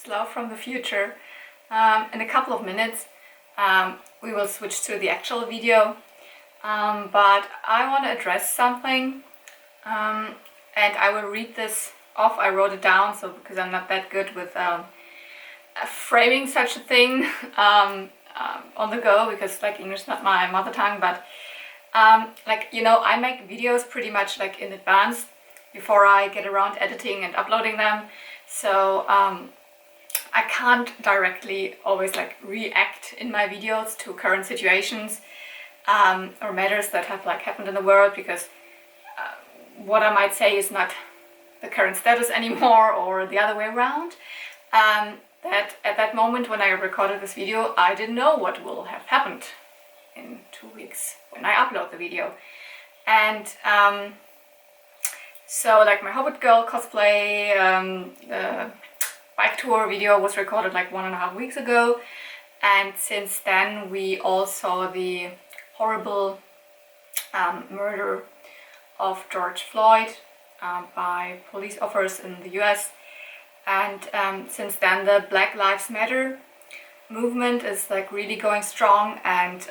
is Love from the future. In a couple of minutes we will switch to the actual video, but I want to address something, and I will read this off. I wrote it down, so because I'm not that good with framing such a thing on the go, because like English is not my mother tongue, but like, you know, I make videos pretty much like in advance before I get around editing and uploading them, so I can't directly always like react in my videos to current situations or matters that have like happened in the world, because what I might say is not the current status anymore, or the other way around. That at that moment when I recorded this video, I didn't know what will have happened in 2 weeks when I upload the video. And so like my Hobbit girl cosplay, the bike tour video was recorded like 1.5 weeks ago, and since then we all saw the horrible murder of George Floyd by police officers in the US. And since then the Black Lives Matter movement is like really going strong and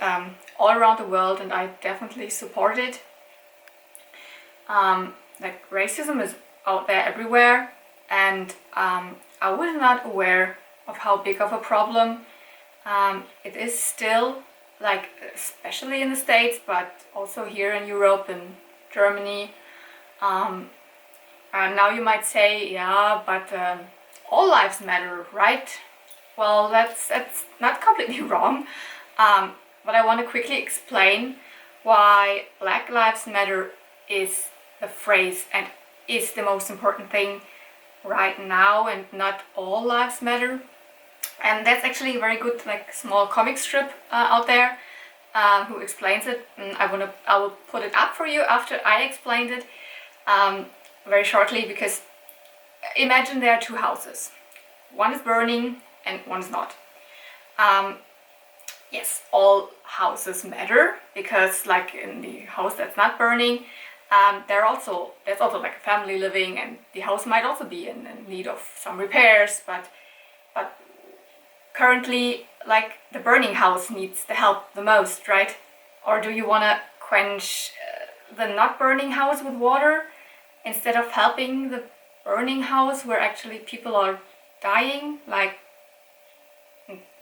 all around the world, and I definitely support it. Like racism is out there everywhere, and I was not aware of how big of a problem it is still, like especially in the States, but also here in Europe and Germany. And now you might say, yeah, but all lives matter, right? Well, that's not completely wrong, but I want to quickly explain why Black Lives Matter is the phrase and is the most important thing right now, and not all lives matter. And that's actually a very good like small comic strip out there who explains it, and I will put it up for you after I explained it very shortly. Because imagine there are two houses, one is burning and one is not. Yes, all houses matter, because like in the house that's not burning, there's also like a family living, and the house might also be in need of some repairs, but currently like the burning house needs the help the most, right? Or do you want to quench the not burning house with water instead of helping the burning house where actually people are dying? Like,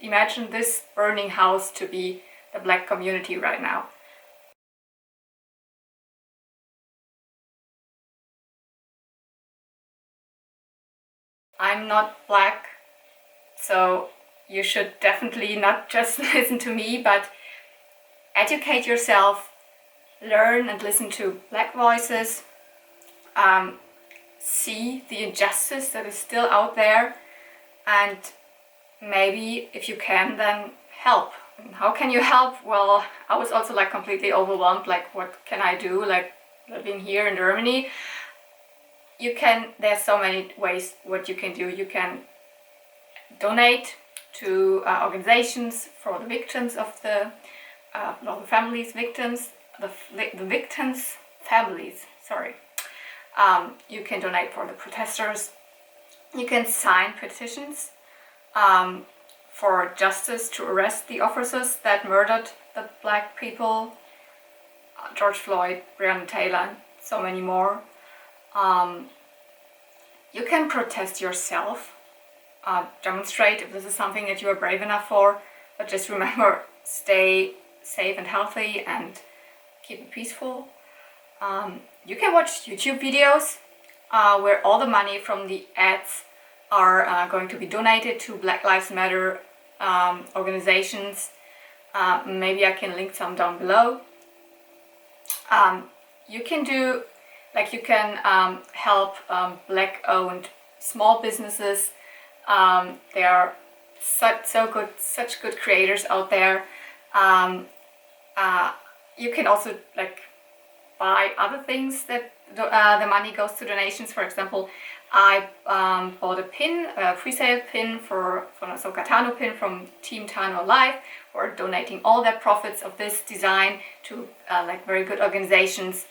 imagine this burning house to be the Black community right now. I'm not Black, so you should definitely not just listen to me, but educate yourself, learn and listen to Black voices, see the injustice that is still out there, and maybe if you can, then help. And how can you help? Well, I was also like completely overwhelmed, like what can I do, like living here in Germany. There's so many ways what you can do. You can donate to organizations for the victims of the families, victims, the victims' families, sorry. You can donate for the protesters. You can sign petitions for justice to arrest the officers that murdered the Black people, George Floyd, Breonna Taylor, and so many more. You can protest yourself, demonstrate if this is something that you are brave enough for, but just remember, stay safe and healthy and keep it peaceful. You can watch YouTube videos where all the money from the ads are going to be donated to Black Lives Matter organizations. Maybe I can link some down below. You can do, like you can help Black-owned small businesses. There are such good creators out there. You can also like buy other things that the money goes to donations. For example, I bought a pin, a pre-sale pin for an Ahsoka Tano pin from Team Tano Live, for donating all their profits of this design to like very good organizations.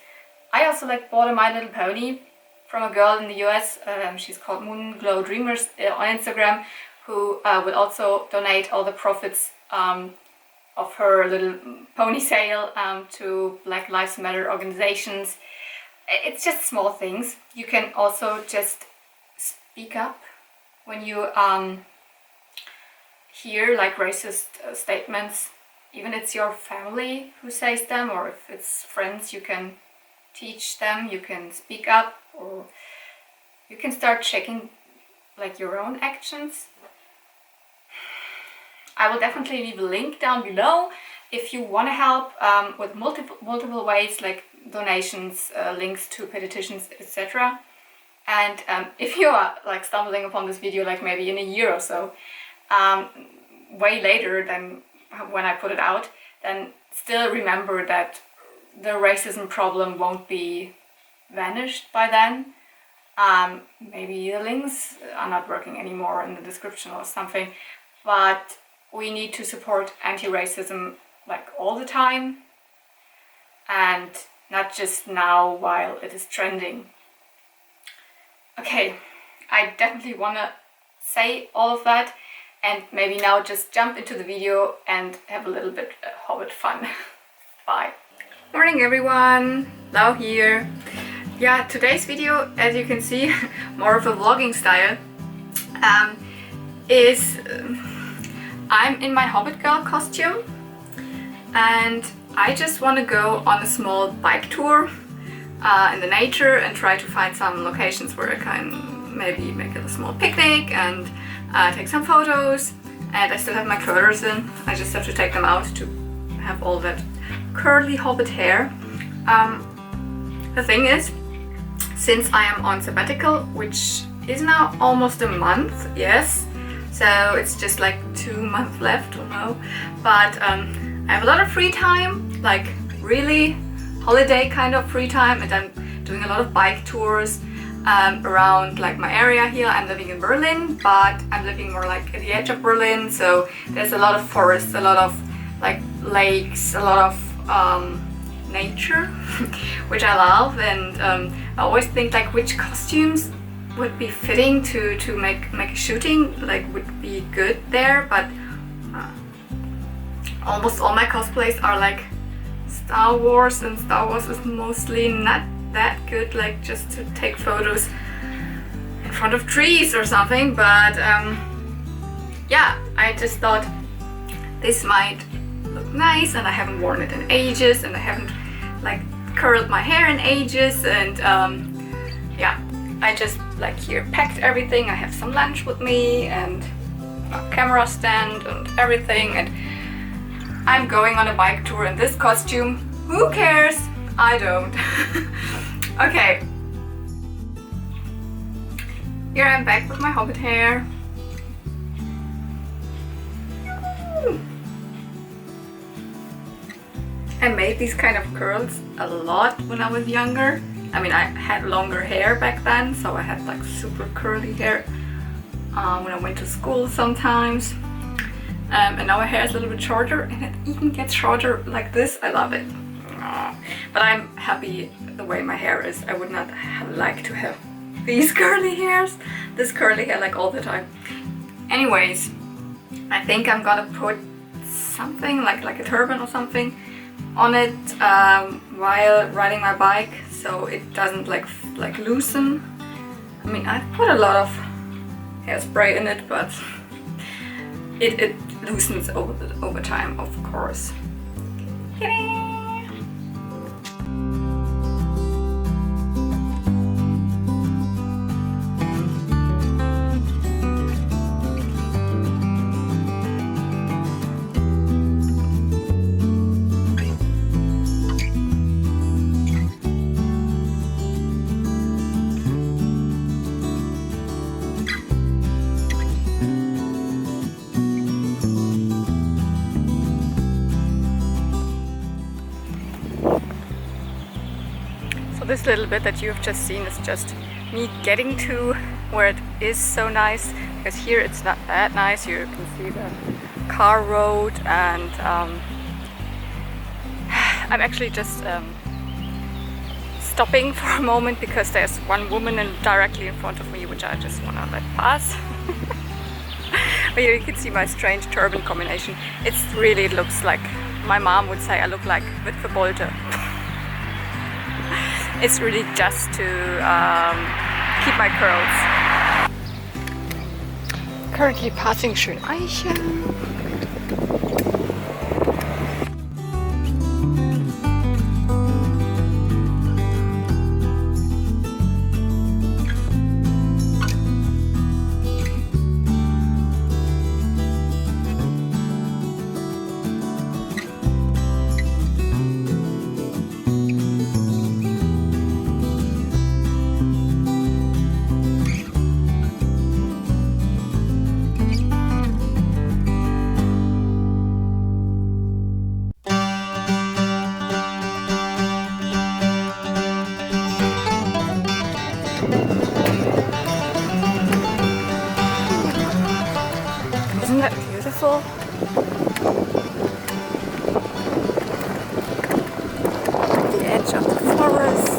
I also like bought a My Little Pony from a girl in the US. She's called Moonglow Dreamers on Instagram, who will also donate all the profits of her little pony sale to Black Lives Matter organizations. It's just small things. You can also just speak up when you hear like racist statements. Even if it's your family who says them, or if it's friends, you can teach them, you can speak up, or you can start checking like your own actions. I will definitely leave a link down below if you want to help with multiple ways, like donations, links to petitions, etc. And if you are like stumbling upon this video like maybe in a year or so, way later than when I put it out, then still remember that the racism problem won't be vanished by then. Maybe the links are not working anymore in the description or something, but we need to support anti-racism like all the time, and not just now while it is trending. Okay, I definitely want to say all of that, and maybe now just jump into the video and have a little bit Hobbit fun. Bye. Morning everyone, Lau here. Yeah, today's video, as you can see, more of a vlogging style, is I'm in my Hobbit girl costume, and I just want to go on a small bike tour in the nature and try to find some locations where I can maybe make a small picnic and take some photos. And I still have my curlers in. I just have to take them out to have all that curly Hobbit hair. The thing is, since I am on sabbatical, which is now almost a month, yes, so it's just like 2 months left or no, but I have a lot of free time, like really holiday kind of free time, and I'm doing a lot of bike tours around like my area here. I'm living in Berlin, but I'm living more like at the edge of Berlin, so there's a lot of forests, a lot of like lakes, a lot of nature, which I love, and I always think like which costumes would be fitting to make a shooting, like would be good there, but almost all my cosplays are like Star Wars, and Star Wars is mostly not that good, like just to take photos in front of trees or something. But yeah, I just thought this might look nice, and I haven't worn it in ages, and I haven't like curled my hair in ages, and yeah, I just like here packed everything. I have some lunch with me and a camera stand and everything, and I'm going on a bike tour in this costume. Who cares? I don't. Okay. Here I'm back with my Hobbit hair. I made these kind of curls a lot when I was younger. I mean, I had longer hair back then, so I had like super curly hair when I went to school sometimes. And now my hair is a little bit shorter, and it even gets shorter like this. I love it. But I'm happy the way my hair is. I would not like to have these curly hairs, this curly hair like all the time. Anyways, I think I'm gonna put something like a turban or something on it while riding my bike, so it doesn't like loosen. I mean, I put a lot of hairspray in it, but it loosens over time, of course. This little bit that you've just seen is just me getting to where it is so nice, because here it's not that nice. You can see the car road, and I'm actually just stopping for a moment because there's one woman directly in front of me which I just want to let pass. But here you can see my strange turban combination. It looks like, my mom would say I look like Witwe. It's really just to keep my curls. Currently passing Schöneiche. Isn't that beautiful? The edge of the forest,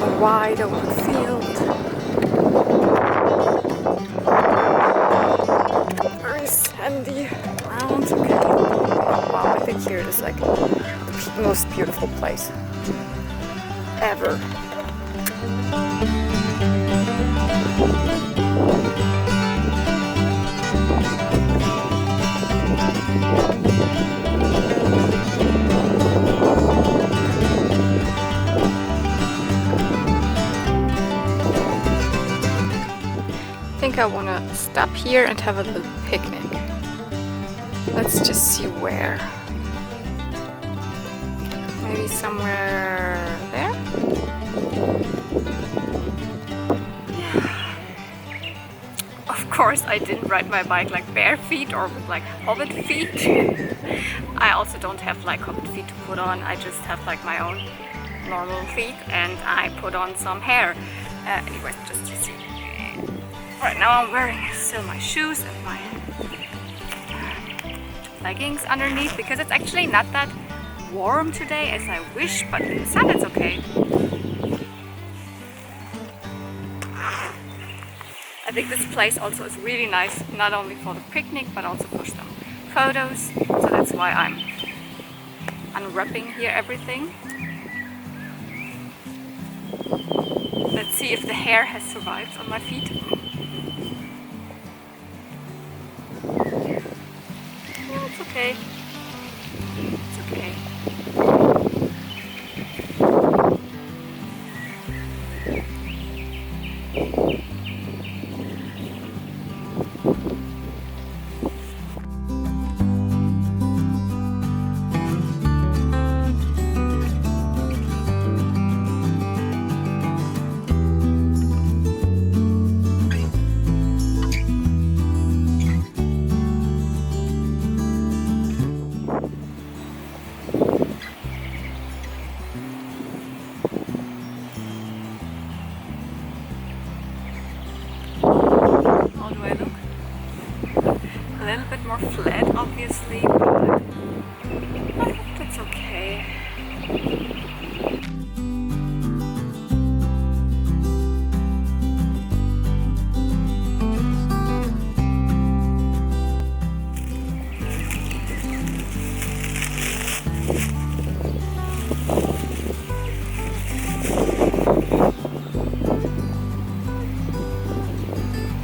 a wide open field, very sandy ground. Okay. Wow, I think here is like the most beautiful place ever. I think I want to stop here and have a little picnic. Let's just see where. Maybe somewhere there? Of course I didn't ride my bike like bare feet or with like Hobbit feet. I also don't have like Hobbit feet to put on. I just have like my own normal feet and I put on some hair. Anyways, just to see. Right now I'm wearing still my shoes and my leggings underneath because it's actually not that warm today as I wish, but in the sun it's okay. I think this place also is really nice, not only for the picnic but also for some photos, so that's why I'm unwrapping here everything. Let's see if the hair has survived on my feet. No, it's okay. It's okay. How do I look? A little bit more flat, obviously, but I hope that's okay.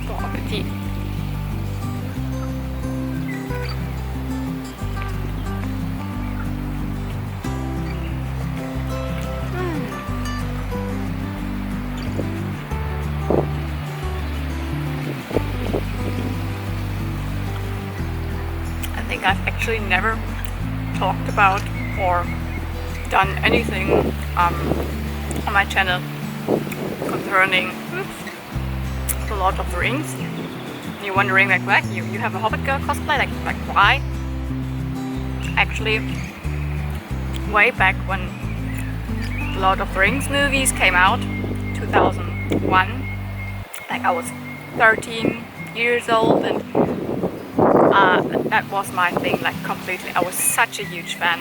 Bon appetit. I think I've actually never talked about or done anything on my channel concerning The Lord of the Rings. And you're wondering like, what? You have a Hobbit girl cosplay? Like why? Actually, way back when The Lord of the Rings movies came out, 2001, like I was 13 years old, and that was my thing, like completely. I was such a huge fan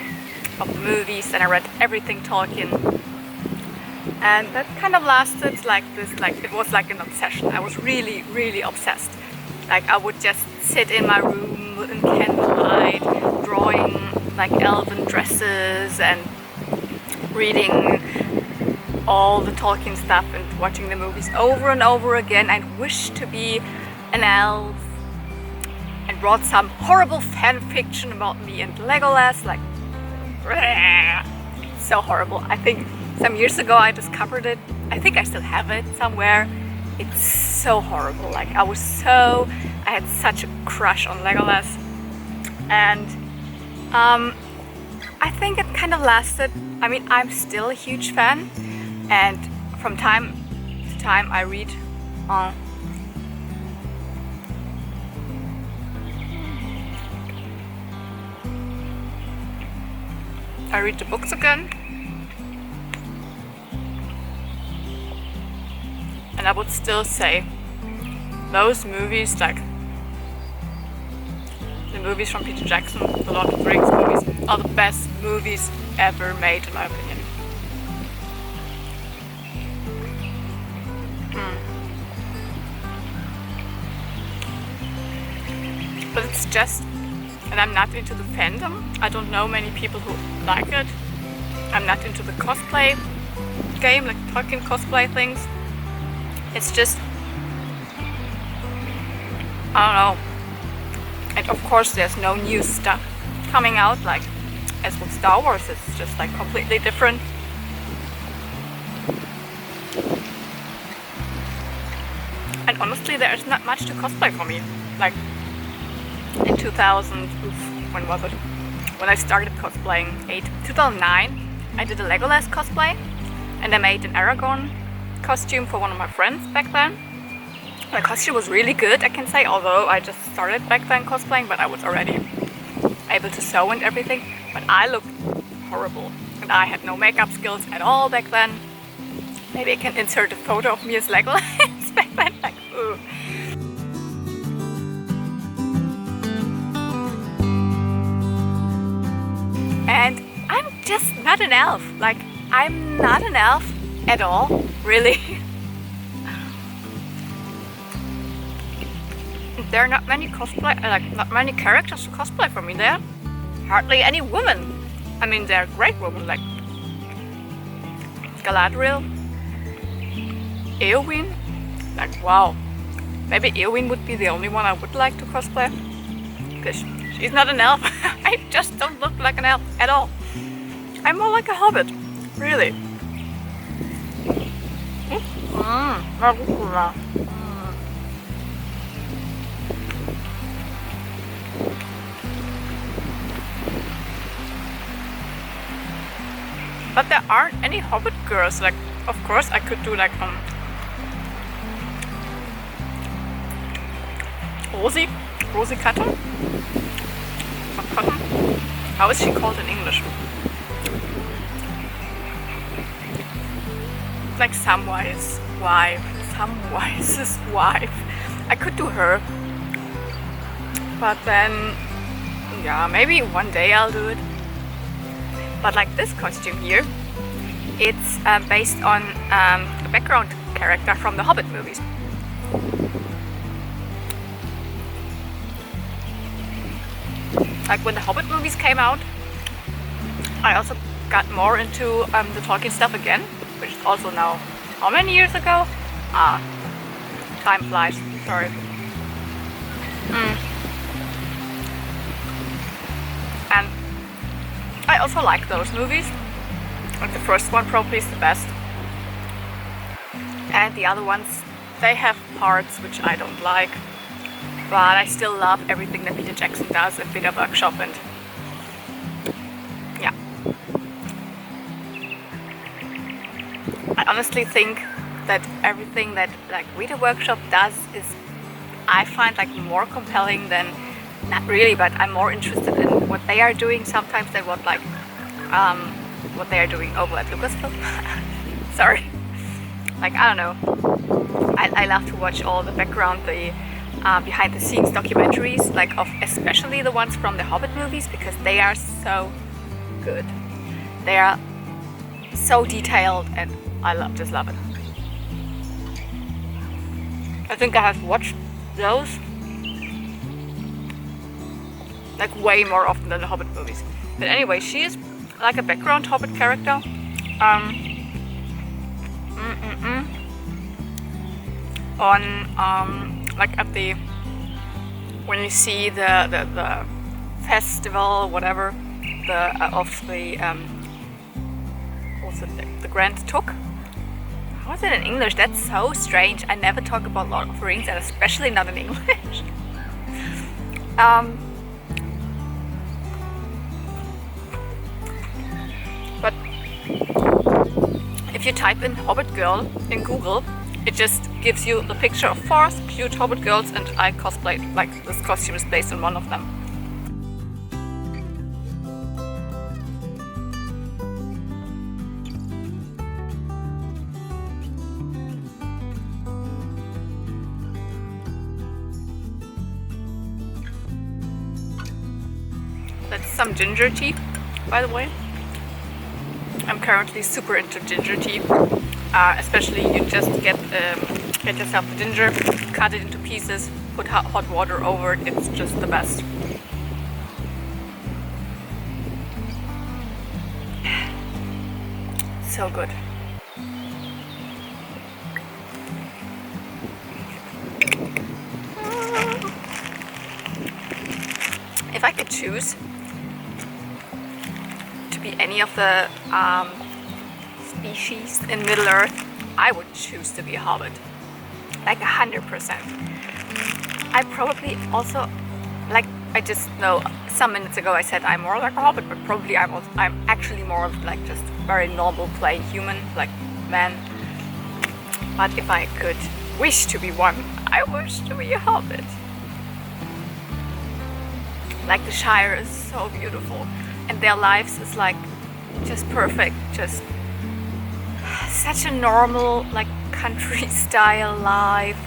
of the movies and I read everything Tolkien, And that kind of lasted like this, like it was like an obsession. I was really, really obsessed. Like I would just sit in my room in candlelight, drawing like elven dresses and reading all the Tolkien stuff and watching the movies over and over again. I wished to be an elf and wrote some horrible fan fiction about me and Legolas, like so horrible. I think some years ago I discovered it. I think I still have it somewhere. It's so horrible. Like I had such a crush on Legolas, and I think it kind of lasted. I mean, I'm still a huge fan, and from time to time I read the books again, and I would still say those movies, like the movies from Peter Jackson, the Lord of the Rings movies, are the best movies ever made, in my opinion. But it's just, and I'm not into the fandom. I don't know many people who like it. I'm not into the cosplay game, like Tolkien cosplay things. It's just, I don't know. And of course there's no new stuff coming out, like as with Star Wars, it's just like completely different. And honestly, there is not much to cosplay for me. Like in 2000, when was it? When I started cosplaying, 2009, I did a Legolas cosplay, and I made an Aragorn costume for one of my friends back then. The costume was really good, I can say, although I just started back then cosplaying, but I was already able to sew and everything. But I looked horrible, and I had no makeup skills at all back then. Maybe I can insert a photo of me as Legolas back then, like, ooh. And I'm just not an elf. Like, I'm not an elf at all, really. There are not many not many characters to cosplay for me. There are hardly any women. I mean, they're great women, like Galadriel, Eowyn. Like, wow. Maybe Eowyn would be the only one I would like to cosplay, because she's not an elf. I just don't look like an elf at all. I'm more like a hobbit, really. But there aren't any hobbit girls. Like, of course I could do like Rosie Cotton? How is she called in English? Like Samwise's wife. I could do her. But then, yeah, maybe one day I'll do it. But like this costume here, it's based on a background character from the Hobbit movies. Like when the Hobbit movies came out, I also got more into the Tolkien stuff again, which is also now, how many years ago? Time flies, sorry. And I also like those movies. Like the first one probably is the best. And the other ones, they have parts which I don't like. But I still love everything that Peter Jackson does at Weta Workshop, and yeah. I honestly think that everything that like Weta Workshop does is, I find like more compelling than, not really, but I'm more interested in what they are doing sometimes than what like what they are doing over at Lucasfilm. Sorry. Like, I don't know. I love to watch all the background, the behind the scenes documentaries, like of especially the ones from the Hobbit movies, because they are so good. They are so detailed and just love it. I think I have watched those like way more often than the Hobbit movies. But anyway, she is like a background Hobbit character. On like at the when you see the festival, whatever, of the what's it, the Grand Took. How is it in English? That's so strange. I never talk about Lord of the Rings, and especially not in English. But if you type in Hobbit girl in Google, it just gives you the picture of 4 cute Hobbit girls, and I cosplayed, like this costume is based on one of them. That's some ginger tea, by the way. I'm currently super into ginger tea. Especially you just get yourself the ginger, cut it into pieces, put hot water over it. It's just the best. So good. If I could choose to be any of the species in Middle Earth, I would choose to be a Hobbit, like 100%. I probably also, like, I just know some minutes ago I said I'm more like a Hobbit, but probably I'm actually more of like just very normal plain human, like man. But if I could wish to be one, I wish to be a Hobbit. Like the Shire is so beautiful, and their lives is like just perfect, just such a normal, like country style life,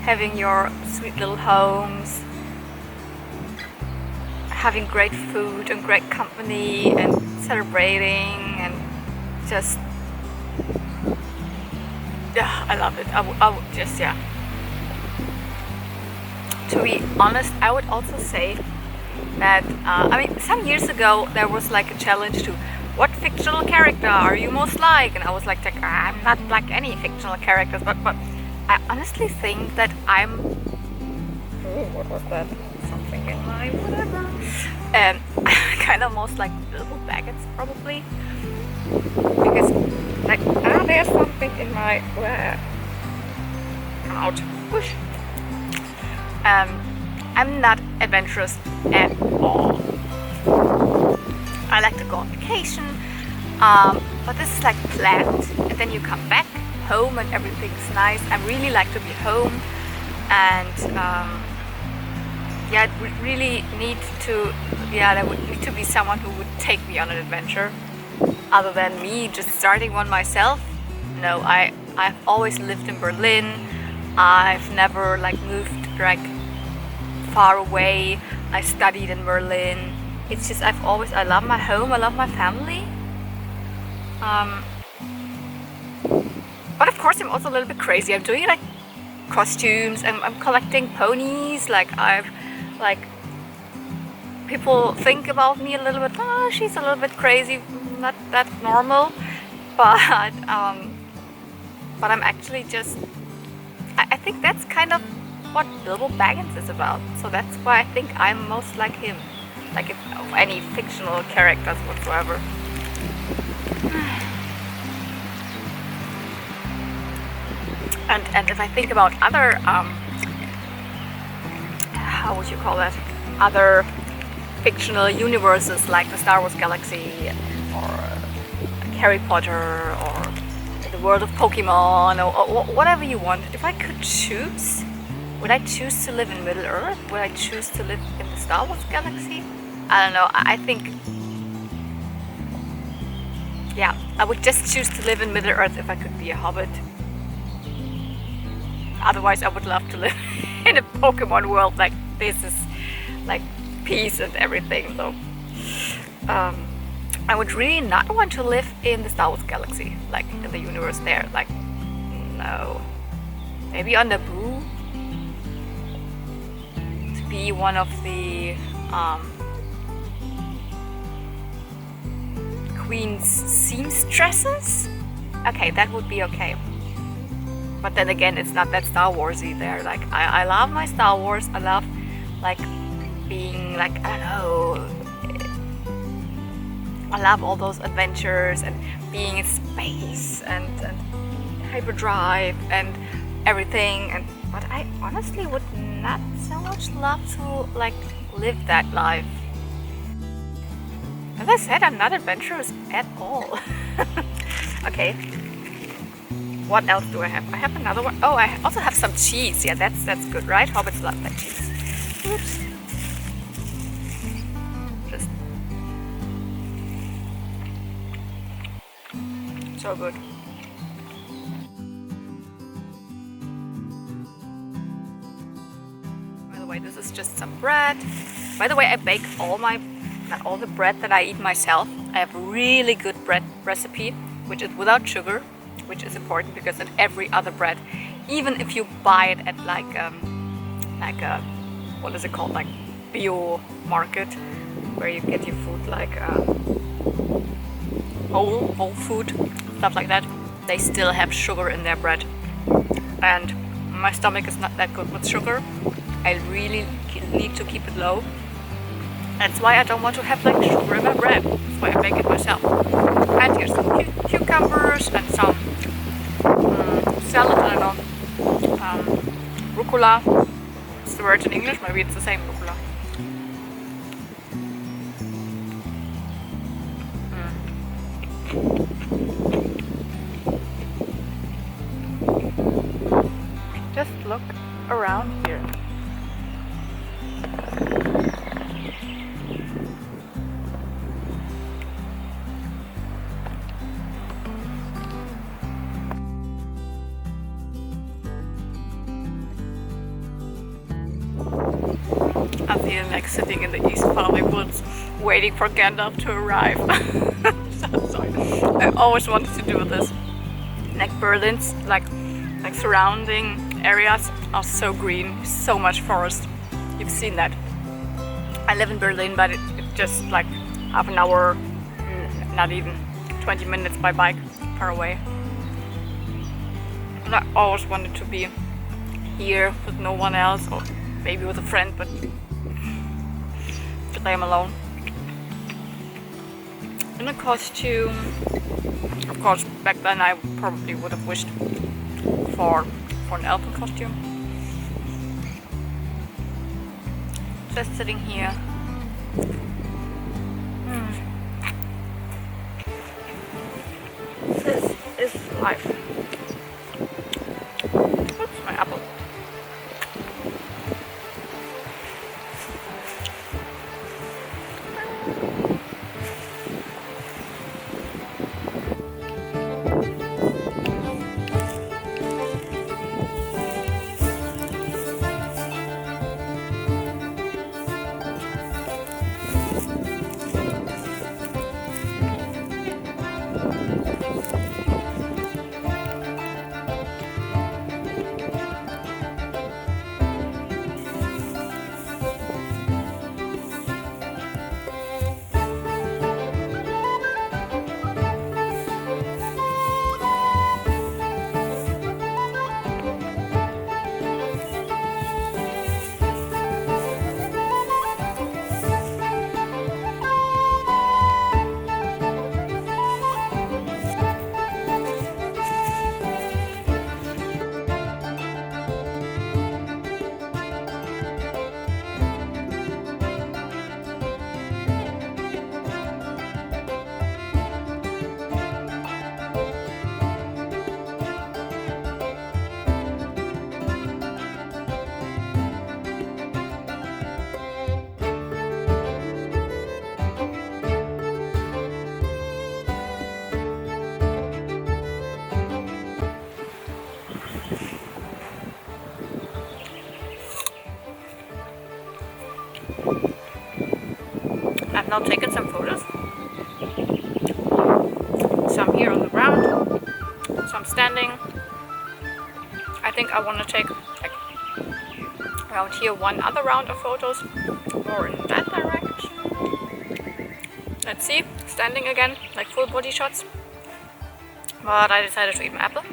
having your sweet little homes, having great food and great company and celebrating, and just yeah, I love it. I would just, yeah. To be honest, I would also say that I mean, some years ago there was like a challenge to what fictional character are you most like, and I was like I'm not like any fictional characters, but I honestly think that I'm what was that, something in my whatever, kind of most like Bilbo Baggins probably, because like there's something in my out push. I'm not adventurous at all. I like to go on vacation, but this is like planned, and then you come back home and everything's nice. I really like to be home, and yeah, it would really need to, yeah, there would need to be someone who would take me on an adventure, other than me just starting one myself. No, I've always lived in Berlin. I've never like moved like far away. I studied in Berlin. It's just I love my home, I love my family. But of course I'm also a little bit crazy. I'm doing like costumes, I'm collecting ponies, like people think about me a little bit, oh, she's a little bit crazy, not that normal, but I'm actually just, I think that's kind of what Bilbo Baggins is about. So that's why I think I'm most like him, like if of any fictional characters whatsoever. And if I think about other, how would you call that? Other fictional universes like the Star Wars galaxy, or Harry Potter, or the world of Pokemon, or whatever you want. If I could choose, would I choose to live in Middle Earth? Would I choose to live in the Star Wars galaxy? I don't know. I think, yeah, I would just choose to live in Middle Earth if I could be a Hobbit. Otherwise, I would love to live in a Pokemon world. Like, this is like peace and everything. So, I would really not want to live in the Star Wars galaxy, like in the universe there. Like, no. Maybe on Naboo, to be one of the Queen's seamstresses. Okay, that would be okay. But then again, it's not that Star Warsy there. Like, I love my Star Wars. I love like being like, I don't know, I love all those adventures and being in space and hyperdrive and everything. But I honestly would not so much love to like live that life. As I said, I'm not adventurous at all. Okay. What else do I have? I have another one. Oh, I also have some cheese. Yeah, that's good, right? Hobbits love that cheese. Oops. Just so good. By the way, this is just some bread. By the way, I bake not all the bread that I eat myself. I have a really good bread recipe, which is without sugar, which is important because in every other bread, even if you buy it at like a what is it called, like bio market, where you get your food like whole food, stuff like that, they still have sugar in their bread, and my stomach is not that good with sugar. I really need to keep it low. That's why I don't want to have like sugar in my bread. That's why I make it myself. And here's some cucumbers and some salad, I don't know, rucola. What's the word in English? Maybe it's the same, rucola. Just look around here. I feel like sitting in the East Valley Woods waiting for Gandalf to arrive. So sorry. I always wanted to do this. Like Berlin's like surrounding areas are so green, so much forest. You've seen that. I live in Berlin, but it's just like half an hour, not even 20 minutes by bike far away. And I always wanted to be here with no one else, or maybe with a friend, but I am alone. In a costume, of course, back then I probably would have wished for an elven costume. Just sitting here. This is life. Oops, my apple. I've now taken some photos standing. I think I want to take like around here one other round of photos, more in that direction. Let's see, standing again, like full body shots. But I decided to eat my apple.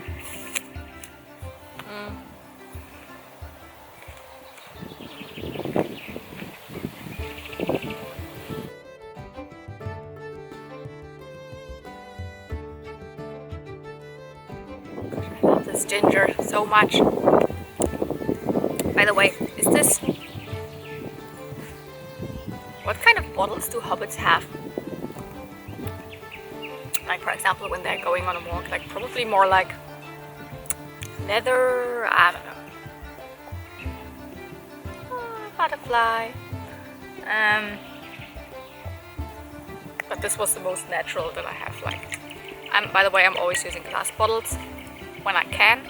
I love this ginger so much. By the way, is this... What kind of bottles do hobbits have? Like, for example, when they're going on a walk, like probably more like leather, I don't know. Butterfly. But this was the most natural that I have. Like, by the way, I'm always using glass bottles when I can.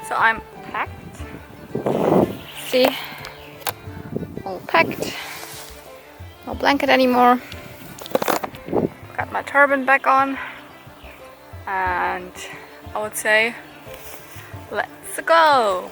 So I'm packed. See, all packed. No blanket anymore. Got my turban back on, and I would say, let's go.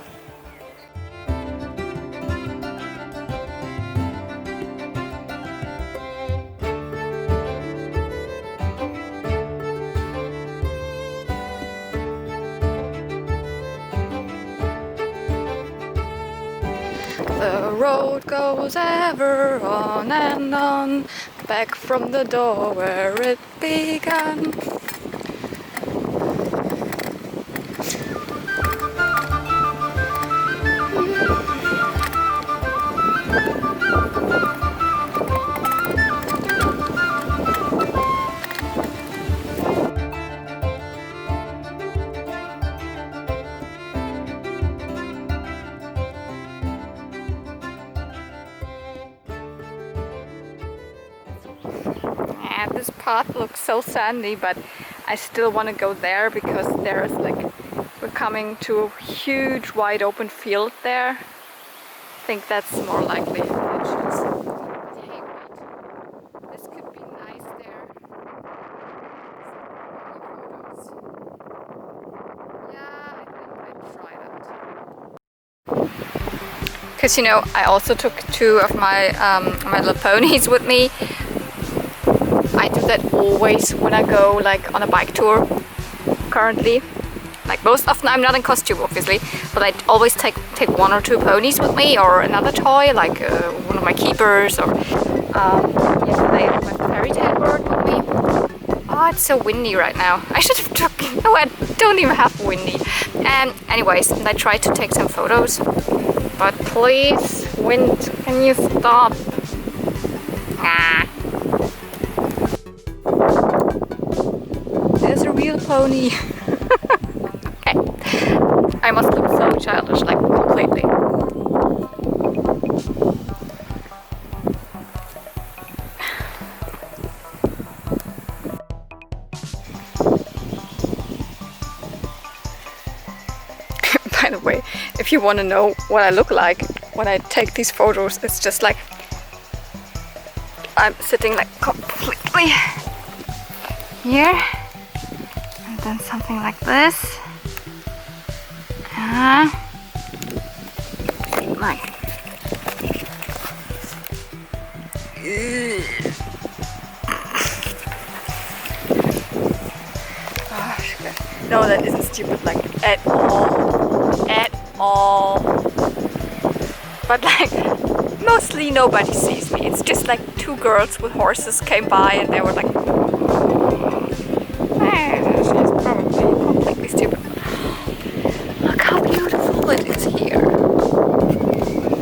The road goes ever on and on, back from the door where it began. Yeah, this path looks so sandy, but I still want to go there because there's like, we're coming to a huge wide open field there. I think that's more likely. Hey, wait. This could be nice there. Yeah, I think I'd try that. Because, you know, I also took two of my my little ponies with me. I do that always when I go like on a bike tour currently. Like most often I'm not in costume obviously, but I always take one or two ponies with me, or another toy like one of my keepers, or yesterday I had my fairy tale bird with me. Oh, it's so windy right now. I should have took... No, I don't even have windy. Anyways, I tried to take some photos, but please, wind, can you stop? Ah. There's a real pony. Okay. I must look so childish, like completely. By the way, if you want to know what I look like when I take these photos, it's just like I'm sitting like completely here, and then something like this, like no, that isn't stupid, like at all. But like mostly nobody sees me. It's just like two girls with horses came by and they were like, she's probably completely stupid. Look how beautiful it is here.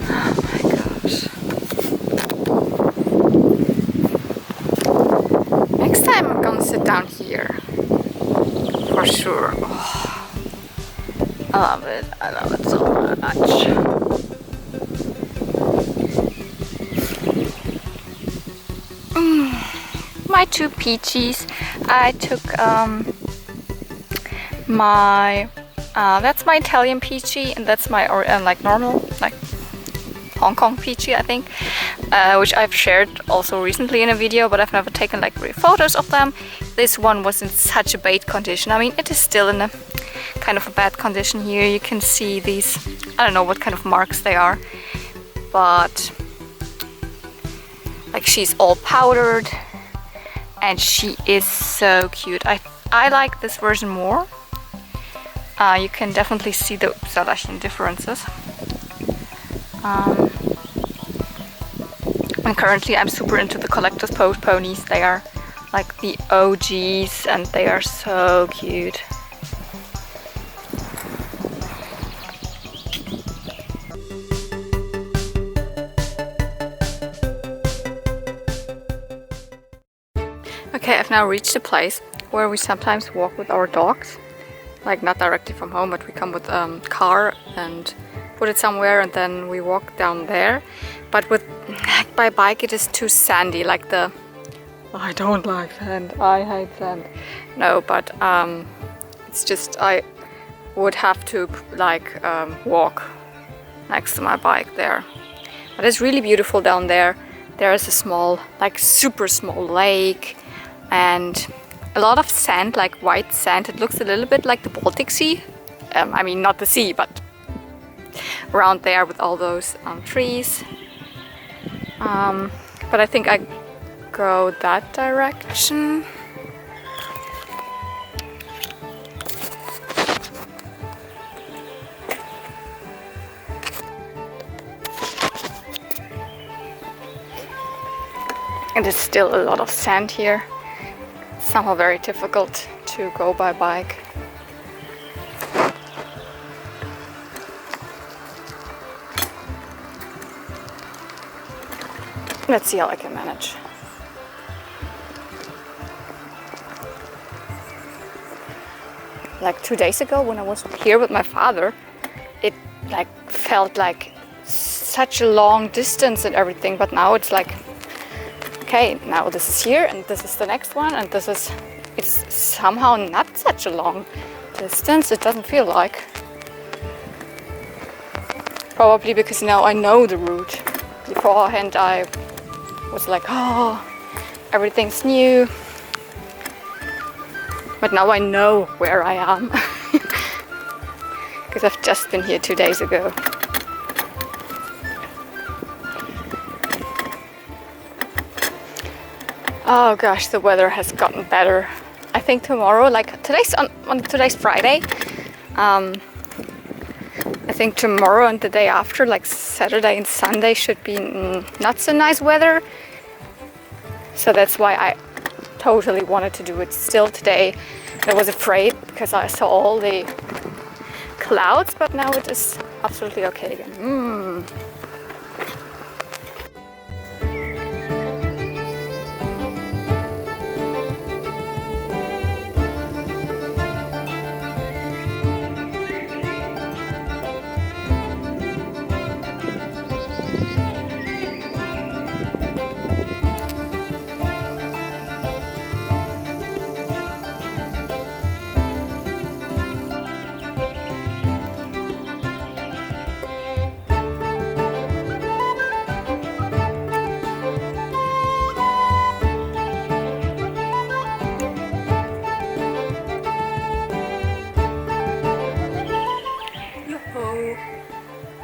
Oh my gosh. Next time I'm gonna sit down here. For sure. Oh, I love it so much. my two peaches. I took that's my Italian peachy, and that's my like normal, like Hong Kong peachy, I think, which I've shared also recently in a video, but I've never taken like real photos of them. This one was in such a bad condition. I mean, it is still in a kind of a bad condition here. You can see these, I don't know what kind of marks they are, but like she's all powdered and she is so cute. I like this version more. You can definitely see the Saracen differences. And currently I'm super into the collector's ponies. They are like the OGs and they are so cute. Okay, I've now reached a place where we sometimes walk with our dogs. Like not directly from home, but we come with a car and put it somewhere and then we walk down there. But with by bike it is too sandy, like the... I don't like sand, I hate sand. No, but it's just I would have to like walk next to my bike there. But it's really beautiful down there. There is a small, like super small lake and a lot of sand, like white sand. It looks a little bit like the Baltic Sea. I mean, not the sea, but around there with all those trees. But I think I go that direction. And there's still a lot of sand here. Somehow very difficult to go by bike. Let's see how I can manage. Like 2 days ago when I was here with my father, it like felt like such a long distance and everything, but now it's like, okay, now this is here and this is the next one and this is, it's somehow not such a long distance, it doesn't feel like. Probably because now I know the route. Beforehand I was like, oh, everything's new. But now I know where I am. Because I've just been here 2 days ago. Oh gosh, the weather has gotten better. I think tomorrow, like today's Friday. I think tomorrow and the day after, like Saturday and Sunday, should be not so nice weather. So that's why I totally wanted to do it still today. I was afraid because I saw all the clouds, but now it is absolutely okay again.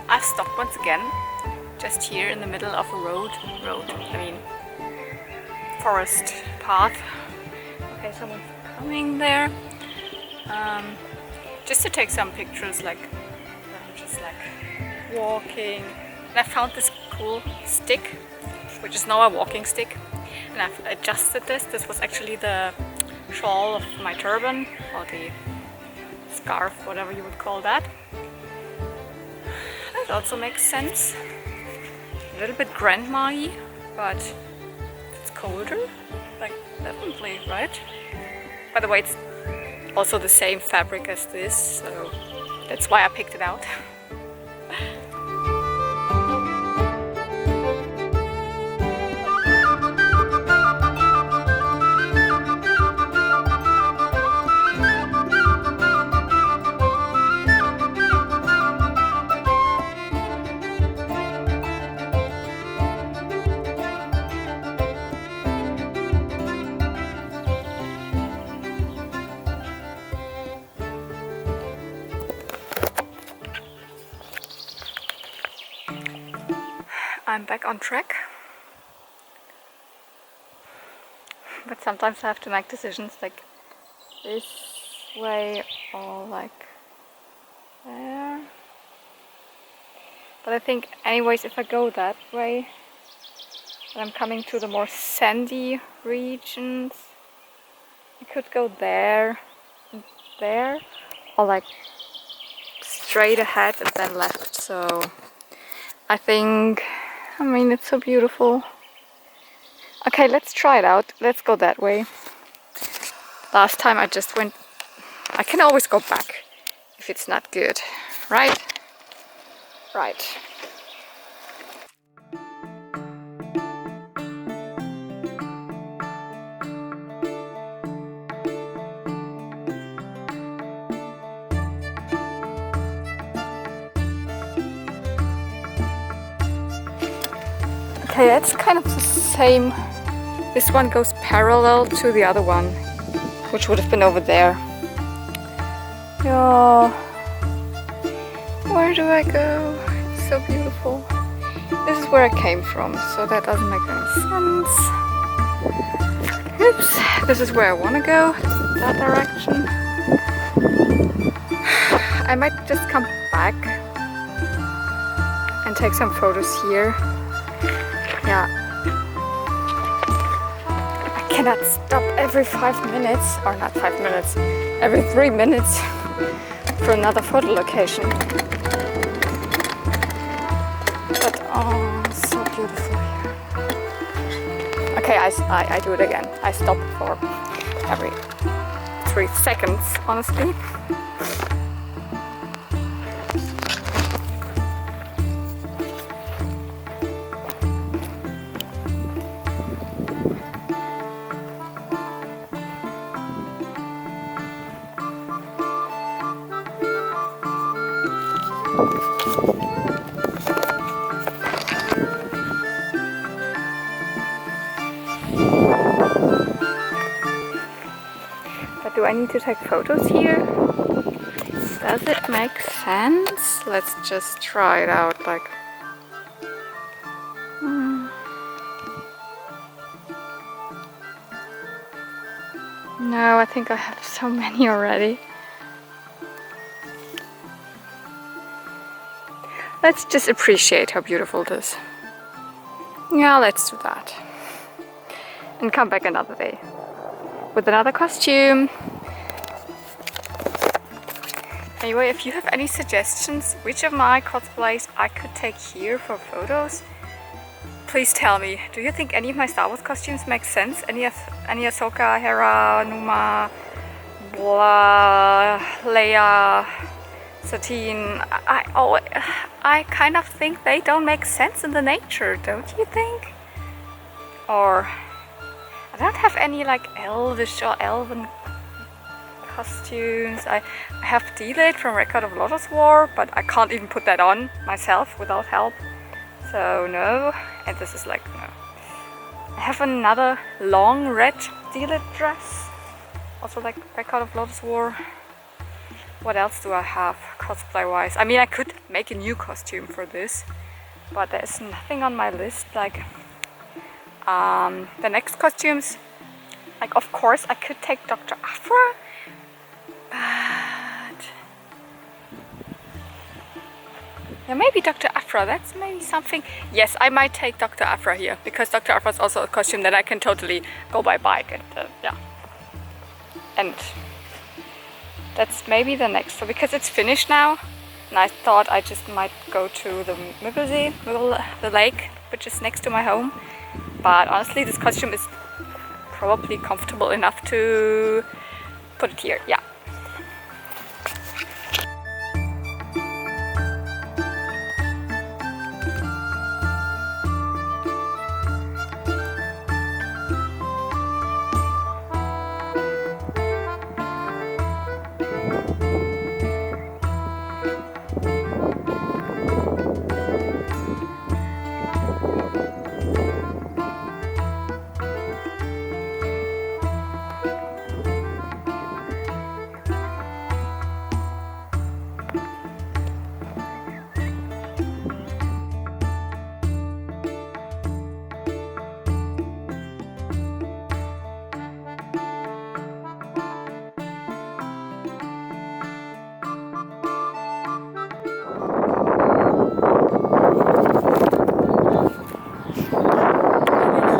I stopped once again, just here in the middle of a forest path. Okay, someone's coming there. Just to take some pictures, like just like walking. And I found this cool stick, which is now a walking stick. And I've adjusted this. This was actually the shawl of my turban, or the scarf, whatever you would call that. That also makes sense. A little bit grandma-y, but it's colder. Like, definitely, right? By the way, it's also the same fabric as this, so that's why I picked it out. I'm back on track. But sometimes I have to make decisions like this way or like there. But I think anyways, if I go that way, then I'm coming to the more sandy regions. I could go there and there, or like straight ahead and then left. So I think, I mean, it's so beautiful. Okay, let's try it out. Let's go that way. Last time I just went, I can always go back if it's not good, right? Right. Okay, it's kind of the same. This one goes parallel to the other one, which would have been over there. Yeah. Where do I go? It's so beautiful. This is where I came from, so that doesn't make any sense. Oops. This is where I want to go, that direction. I might just come back and take some photos here. Yeah. I cannot stop every 5 minutes, or not 5 minutes, every 3 minutes for another photo location. But oh, so beautiful here. Okay, I do it again. I stop for every 3 seconds, honestly. But do I need to take photos here? Does it make sense? Let's just try it out. Like, no, I think I have so many already. Let's just appreciate how beautiful it is. Yeah, let's do that. And come back another day with another costume. Anyway, if you have any suggestions which of my cosplays I could take here for photos, please tell me. Do you think any of my Star Wars costumes make sense? Any Ahsoka, Hera, Numa, blah, Leia, Satine? I kind of think they don't make sense in the nature, don't you think? Or I don't have any like elvish or elven costumes. I have Delayed from Record of Lotus War, but I can't even put that on myself without help. So no, and this is like no. I have another long red Delayed dress, also like Record of Lotus War. What else do I have cosplay wise? I mean, I could make a new costume for this, but there's nothing on my list. Like the next costumes, like of course I could take Dr. Aphra, but yeah, maybe Dr. Aphra, that's maybe something. Yes, I might take Dr. Aphra here, because Dr. Aphra is also a costume that I can totally go by bike and yeah. And that's maybe the next, so because it's finished now, and I thought I just might go to the Müggelsee, the lake, which is next to my home. But honestly, this costume is probably comfortable enough to put it here, yeah.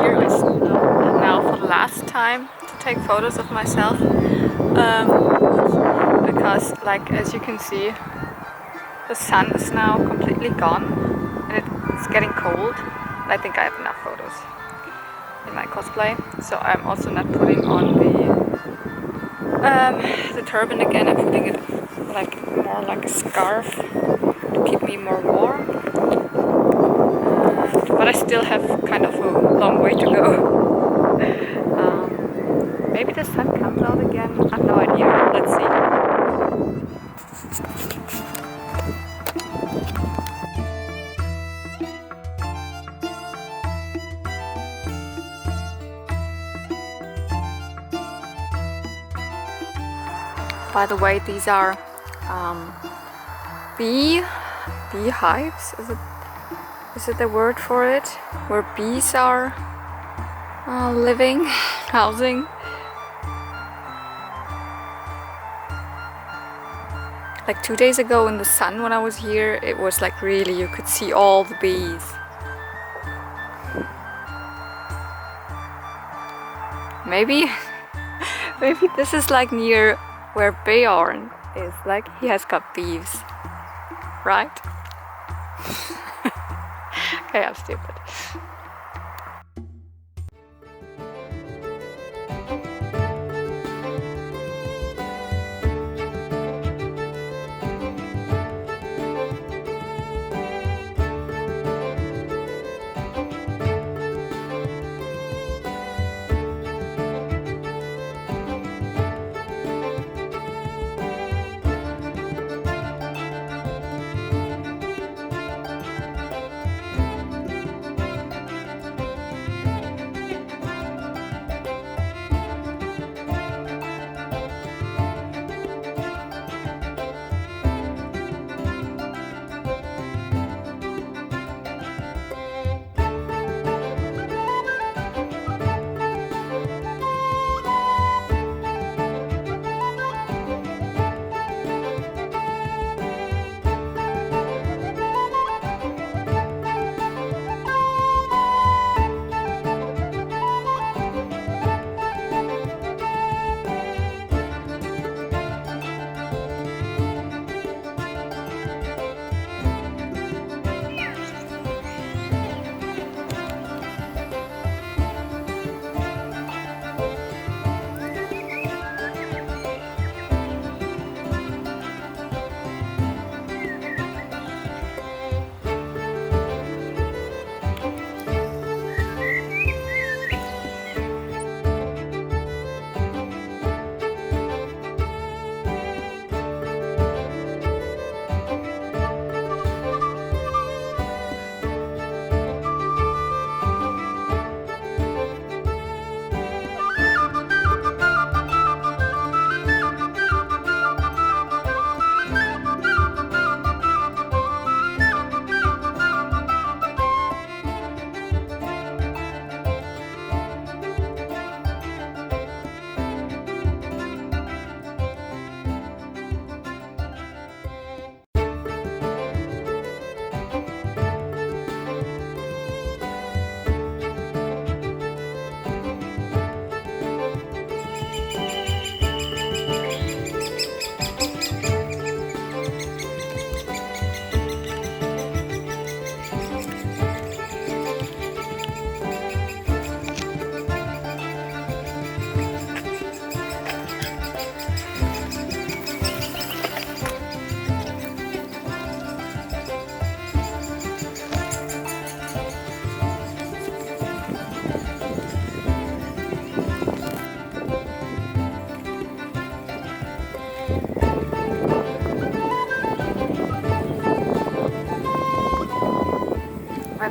Here I stop now for the last time to take photos of myself, because, like, as you can see, the sun is now completely gone and it's getting cold. I think I have enough photos in my cosplay, so I'm also not putting on the turban again. I'm putting it like more like a scarf to keep me more warm. But I still have kind of a long way to go. Maybe the sun comes out again. I have no idea. Let's see. By the way, these are beehives. Is it the word for it? Where bees are living, housing. Like 2 days ago in the sun when I was here, it was like really, you could see all the bees. Maybe this is like near where Bjorn is, like he has got bees, right? Okay, I'm stupid.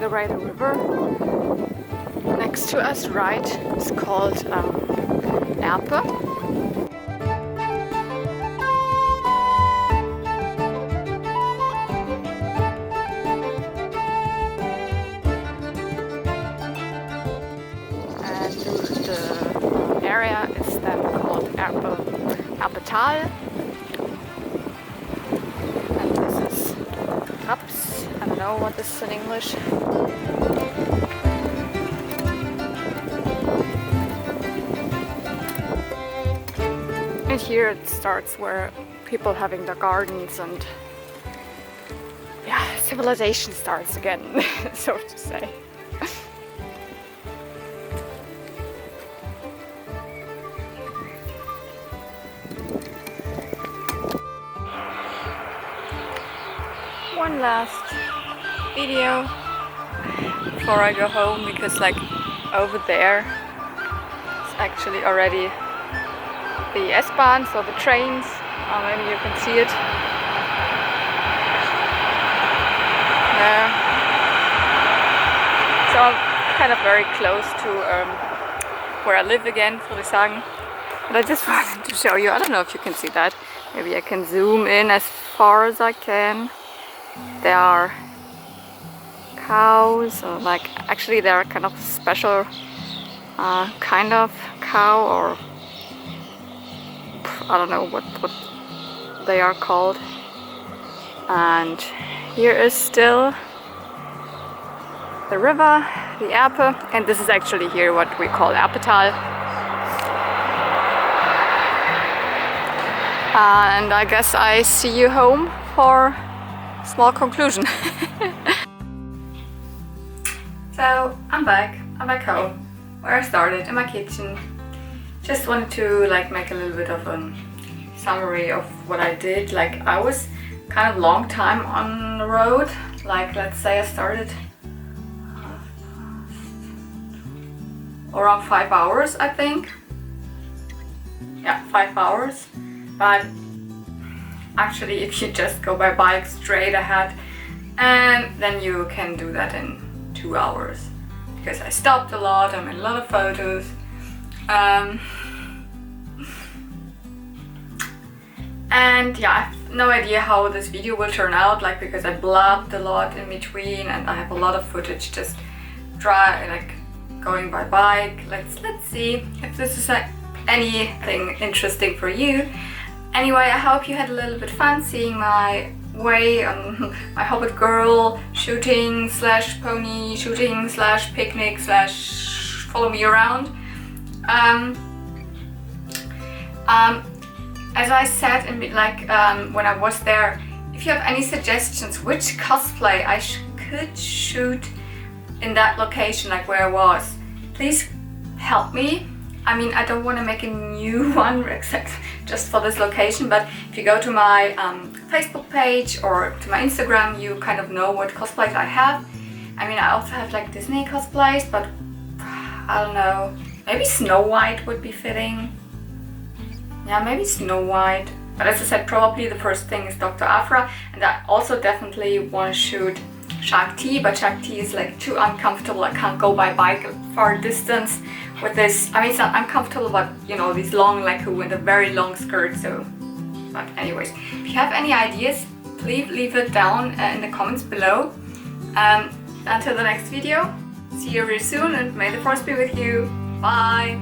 The Rider River next to us, right? It's called Erpe. And the area is then called Erpetal. And this is know what this is in English. And here it starts where people having their gardens and yeah, civilization starts again, so to say. One last video before I go home, because like over there it's actually already the S-Bahn, so the trains. Maybe you can see it there. So I'm kind of very close to where I live again, würde ich sagen. But I just wanted to show you, I don't know if you can see that. Maybe I can zoom in as far as I can. There are cows, or like, actually they are kind of special kind of cow, or I don't know what they are called. And here is still the river, the Erpe, and this is actually here what we call Erpetal. And I guess I see you home for small conclusion. So I'm back home where I started, in my kitchen. Just wanted to like make a little bit of a summary of what I did. Like I was kind of long time on the road. Like let's say I started around 5 hours, I think. Yeah, 5 hours. But actually if you just go by bike straight ahead, and then you can do that in 2 hours, because I stopped a lot, I made a lot of photos. And yeah, I have no idea how this video will turn out, like because I blabbed a lot in between and I have a lot of footage just going by bike. Let's see if this is like anything interesting for you. Anyway, I hope you had a little bit fun seeing my way on my Hobbit girl shooting slash pony shooting slash picnic slash follow me around. As I said when I was there, if you have any suggestions which cosplay I could shoot in that location, like where I was, please help me. I mean, I don't want to make a new one just for this location, but if you go to my Facebook page or to my Instagram, you kind of know what cosplays I have. I mean, I also have like Disney cosplays, but I don't know, maybe Snow White would be fitting. Yeah, maybe Snow White. But as I said, probably the first thing is Dr. Afra, and I also definitely want to shoot Shakti, but Shakti is like too uncomfortable. I can't go by bike a far distance with this. I mean, it's not uncomfortable, but you know, these long leku and a very long skirt. So, but anyways, if you have any ideas, please leave it down in the comments below. Until the next video, see you very soon, and may the force be with you. Bye.